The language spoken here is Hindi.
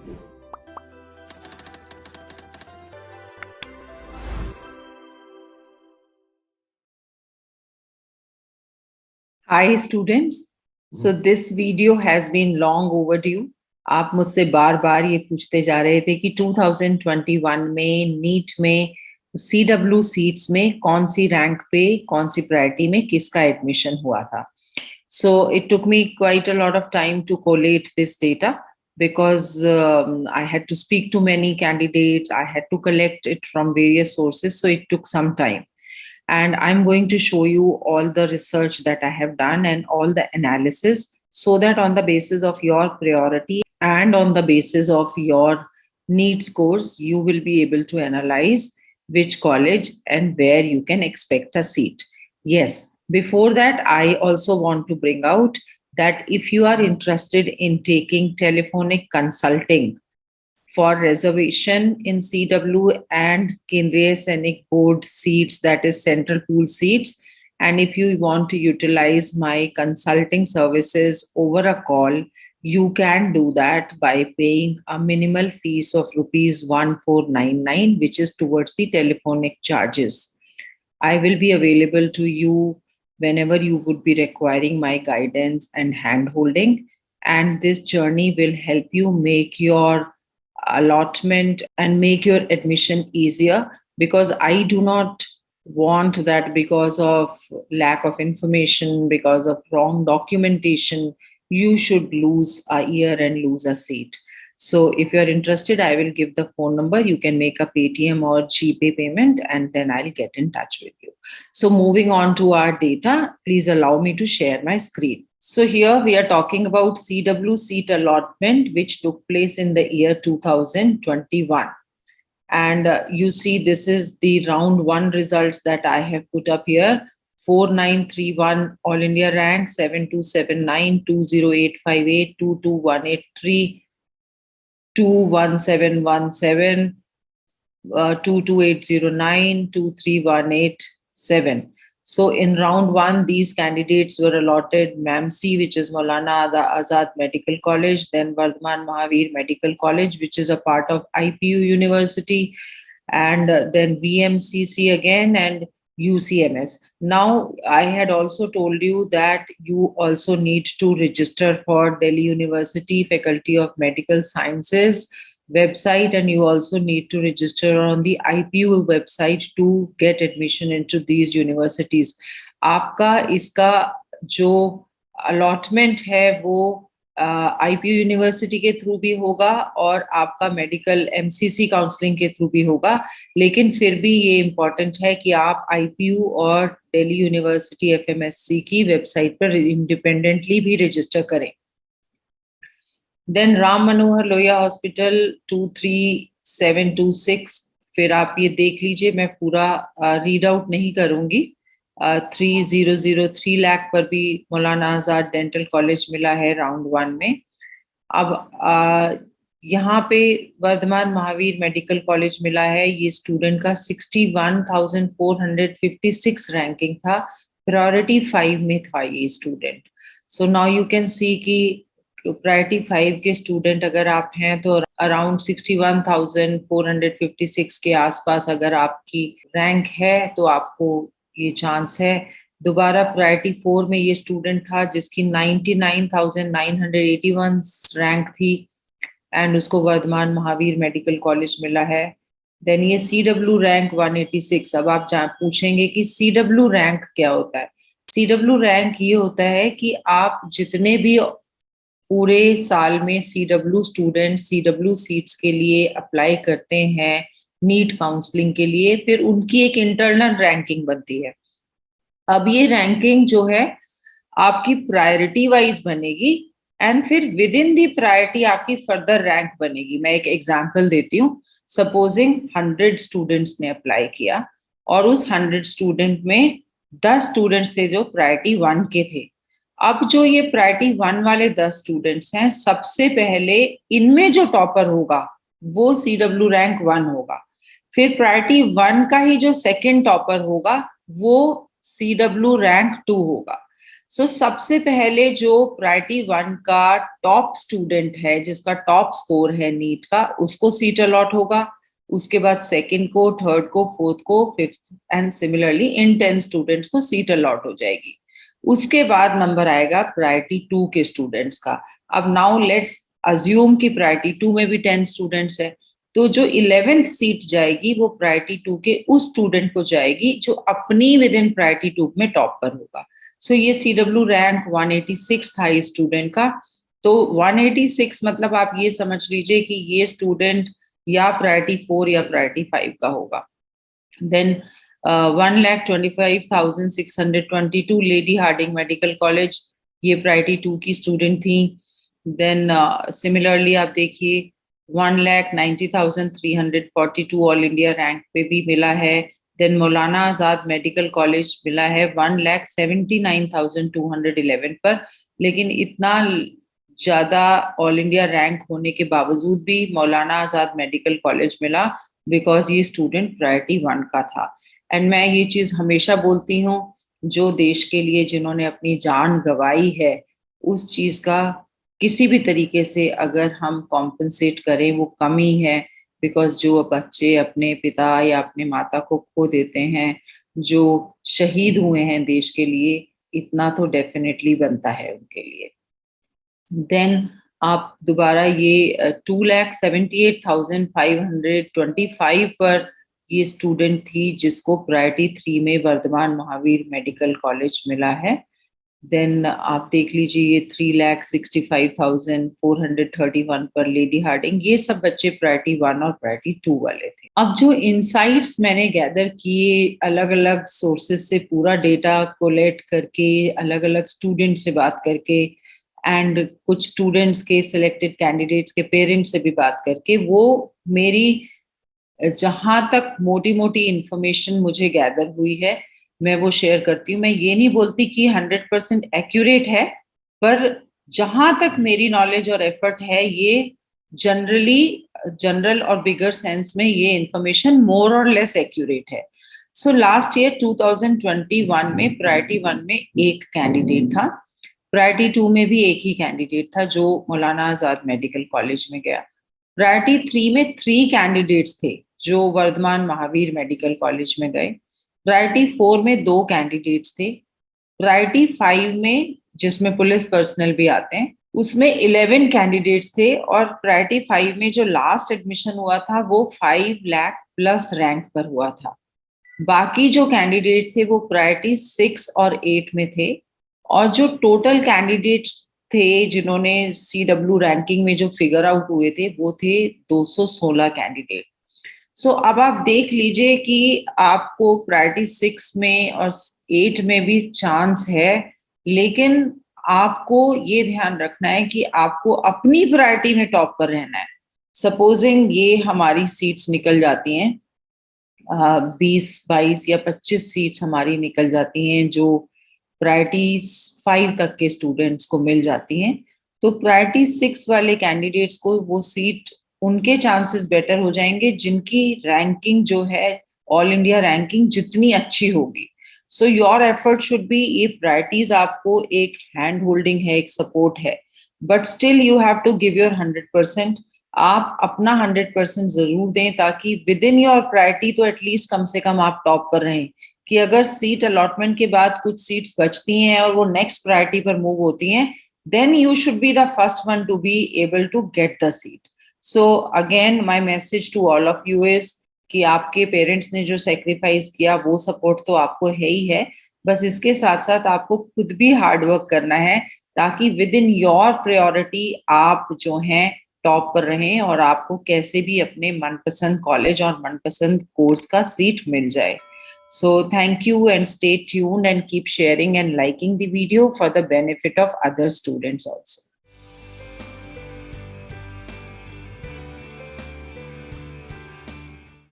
Hi students. So this video has been long overdue. आप मुझसे बार बार ये पूछते जा रहे थे कि 2021 में नीट में CW सीट्स में कौन सी रैंक पे कौन सी प्रायोरिटी में किसका एडमिशन हुआ था. So it took me quite a lot of time to collate this data because I had to speak to many candidates. I had to collect it from various sources. So it took some time. And I'm going to show you all the research that I have done and all the analysis so that on the basis of your priority and on the basis of your need scores, you will be able to analyze which college and where you can expect a seat. Yes, before that, I also want to bring out that if you are interested in taking telephonic consulting for reservation in CW and Kendriya Sainik Board seats, that is central pool seats. And if you want to utilize my consulting services over a call, you can do that by paying a minimal fees of rupees 1499, which is towards the telephonic charges. I will be available to you whenever you would be requiring my guidance and hand holding. And this journey will help you make your allotment and make your admission easier, because I do not want that because of lack of information, because of wrong documentation, you should lose a year and lose a seat. So if you're interested, I will give the phone number. You can make a Paytm or GPay payment and then I'll get in touch with you. So moving on to our data, please allow me to share my screen. So here we are talking about CW seat allotment, which took place in the year 2021. And you see, this is the round one results that I have put up here. 4931 All India rank, 7279, 20858, 22183, 21717, 22809, 23187. So in round one, these candidates were allotted MAMC, which is Maulana Azad Medical College, then Vardhaman Mahavir Medical College, which is a part of IPU University, and then VMCC again, and UCMS. Now, I had also told you that you also need to register for Delhi University Faculty of Medical Sciences website, and you also need to register on the IPU website to get admission into these universities. आपका इसका जो allotment है वो IPU यूनिवर्सिटी के थ्रू भी होगा और आपका मेडिकल MCC काउंसलिंग के थ्रू भी होगा, लेकिन फिर भी ये इम्पोर्टेंट है कि आप IPU और दिल्ली यूनिवर्सिटी FMSC की वेबसाइट पर इंडिपेंडेंटली भी रजिस्टर करें. देन राम मनोहर लोहिया हॉस्पिटल 23726, फिर आप ये देख लीजिए, मैं पूरा रीड आउट नहीं करूंगी. 3003 लाख पर भी मौलाना आजाद डेंटल कॉलेज मिला है राउंड वन में. अब यहाँ पे वर्धमान महावीर मेडिकल कॉलेज मिला है, ये स्टूडेंट का 61,456 रैंकिंग था, प्रायोरिटी 5 में था ये student. So now you can see कि प्रायोरिटी 5 के स्टूडेंट अगर आप हैं तो अराउंड 61,456 के आसपास अगर आपकी रैंक है तो आपको ये चांस है. दोबारा प्रायोरिटी 4 में ये स्टूडेंट था जिसकी 99,981 रैंक थी एंड उसको वर्धमान महावीर मेडिकल कॉलेज मिला है. देन ये CW रैंक 186. अब आप पूछेंगे कि CW रैंक क्या होता है. CW रैंक ये होता है कि आप जितने भी पूरे साल में CW स्टूडेंट CW सीट्स के लिए अप्लाई करते हैं नीट काउंसलिंग के लिए, फिर उनकी एक इंटरनल रैंकिंग बनती है. अब ये रैंकिंग जो है आपकी प्रायोरिटी वाइज बनेगी एंड फिर विद इन दी प्रायोरिटी आपकी फर्दर रैंक बनेगी. मैं एक एग्जांपल देती हूँ. सपोजिंग 100 स्टूडेंट्स ने अप्लाई किया और उस 100 स्टूडेंट में 10 स्टूडेंट्स थे जो प्रायोरिटी 1 के थे. अब जो ये प्रायोरिटी 1 वाले 10 स्टूडेंट्स हैं, सबसे पहले इनमें जो टॉपर होगा वो CW रैंक 1 होगा. फिर प्रायोरिटी 1 का ही जो सेकंड टॉपर होगा वो CW रैंक 2 होगा. सो सबसे पहले जो प्रायोरिटी 1 का टॉप स्टूडेंट है, जिसका टॉप स्कोर है नीट का, उसको सीट अलॉट होगा। उसके बाद सेकंड को, थर्ड को, फोर्थ को, fifth and similarly in 10 students को सीट अलॉट हो जाएगी। उसके बाद नंबर आएगा प्रायोरिटी 2 के स्टूडेंट्स का। अब नाउ लेट्स अज्यूम कि प्रायोरिटी 2 में भी 10 स्टूडेंट्स है, तो जो 11th सीट जाएगी वो प्रायोरिटी 2 के उस स्टूडेंट को जाएगी जो अपनी विद इन प्रायोरिटी 2 में टॉप पर होगा। सो ये CW रैंक 186 था इस स्टूडेंट का। तो 186 मतलब आप ये समझ लीजिए कि ये स्टूडेंट या प्रायोरिटी 4 या प्रायोरिटी 5 का होगा। Then 1,25,622 Lady Hardinge Medical College, ये प्रायोरिटी 2 की स्टूडेंट थी। देन सिमिलरली आप देखिए 1,90,342 ऑल इंडिया रैंक पे भी मिला है। Then Maulana Azad medical college मिला है 1,79,211 पर। लेकिन इतना ज्यादा ऑल इंडिया रैंक होने के बावजूद भी मौलाना आजाद मेडिकल कॉलेज मिला बिकॉज ये स्टूडेंट प्रायोरिटी 1 का था। एंड मैं ये चीज हमेशा बोलती हूँ, जो देश के लिए जिन्होंने अपनी जान गंवाई है, उस चीज का किसी भी तरीके से अगर हम कॉम्पनसेट करें वो कम ही है। बिकॉज जो बच्चे अपने पिता या अपने माता को खो देते हैं, जो शहीद हुए हैं देश के लिए, इतना तो डेफिनेटली बनता है उनके लिए। देन आप दोबारा ये 2,78,525 पर ये स्टूडेंट थी जिसको प्रायोरिटी 3 में वर्धमान महावीर मेडिकल कॉलेज मिला है। देन आप देख लीजिए ये 3,65,431 पर लेडी हार्डिंग। ये सब बच्चे प्रायोरिटी 1 और प्रायोरिटी 2 वाले थे। अब जो इनसाइट्स मैंने गैदर किए अलग अलग सोर्सेस से, पूरा डेटा कोलेक्ट करके, अलग अलग स्टूडेंट से बात करके एंड कुछ स्टूडेंट्स के सिलेक्टेड कैंडिडेट्स के पेरेंट्स से भी बात करके, वो मेरी जहां तक मोटी मोटी इंफॉर्मेशन मुझे गैदर हुई है मैं वो शेयर करती हूँ। मैं ये नहीं बोलती कि 100% एक्यूरेट है, पर जहां तक मेरी नॉलेज और एफर्ट है, ये जनरल और बिगर सेंस में ये इंफॉर्मेशन मोर और लेस एक्यूरेट है। सो लास्ट ईयर 2021 में प्रायोरिटी 1 में एक कैंडिडेट था, प्रायोरिटी 2 में भी एक ही कैंडिडेट था जो मौलाना आजाद मेडिकल कॉलेज में गया। प्रायोरिटी 3 में 3 कैंडिडेट्स थे जो वर्धमान महावीर मेडिकल कॉलेज में गए। प्रायोरिटी 4 में 2 कैंडिडेट्स थे। प्रायोरिटी 5 में, जिसमें पुलिस पर्सनल भी आते हैं, उसमें 11 कैंडिडेट्स थे। और प्रायोरिटी 5 में जो लास्ट एडमिशन हुआ था वो 5 लाख प्लस रैंक पर हुआ था। बाकी जो कैंडिडेट थे वो प्रायोरिटी 6 और 8 में थे। और जो टोटल कैंडिडेट्स थे जिन्होंने CW रैंकिंग में जो फिगर आउट हुए थे वो थे 216 कैंडिडेट। सो अब आप देख लीजिए कि आपको प्रायोरिटी 6 में और 8 में भी चांस है, लेकिन आपको ये ध्यान रखना है कि आपको अपनी प्रायोरिटी में टॉप पर रहना है। सपोजिंग ये हमारी सीट्स निकल जाती हैं, 20, 22 या 25 सीट्स हमारी निकल जाती हैं जो प्रायोरिटी 5 तक के स्टूडेंट्स को मिल जाती हैं, तो प्रायोरिटी 6 वाले कैंडिडेट्स को वो सीट, उनके चांसेस बेटर हो जाएंगे जिनकी रैंकिंग जो है ऑल इंडिया रैंकिंग जितनी अच्छी होगी। So your effort should be, ये प्रायोरिटीज आपको एक हैंड होल्डिंग है, एक सपोर्ट है, but still you have to give your 100%। आप अपना 100% जरूर दें ताकि विद इन योर प्रायोरिटी तो एटलीस्ट कम से कम आप टॉप पर रहें। कि अगर सीट अलॉटमेंट के बाद कुछ सीट्स बचती हैं और वो नेक्स्ट प्रायोरिटी पर मूव होती हैं, then you should be the first one to be able to get the seat. So again my message to all of you is कि आपके पेरेंट्स ने जो सेक्रीफाइस किया वो सपोर्ट तो आपको है ही है, बस इसके साथ साथ आपको खुद भी हार्ड वर्क करना है ताकि विद इन योर प्रायोरिटी आप जो हैं टॉप पर रहें और आपको कैसे भी अपने मनपसंद कॉलेज और मनपसंद कोर्स का सीट मिल जाए। So thank you and stay tuned and keep sharing and liking the video for the benefit of other students also.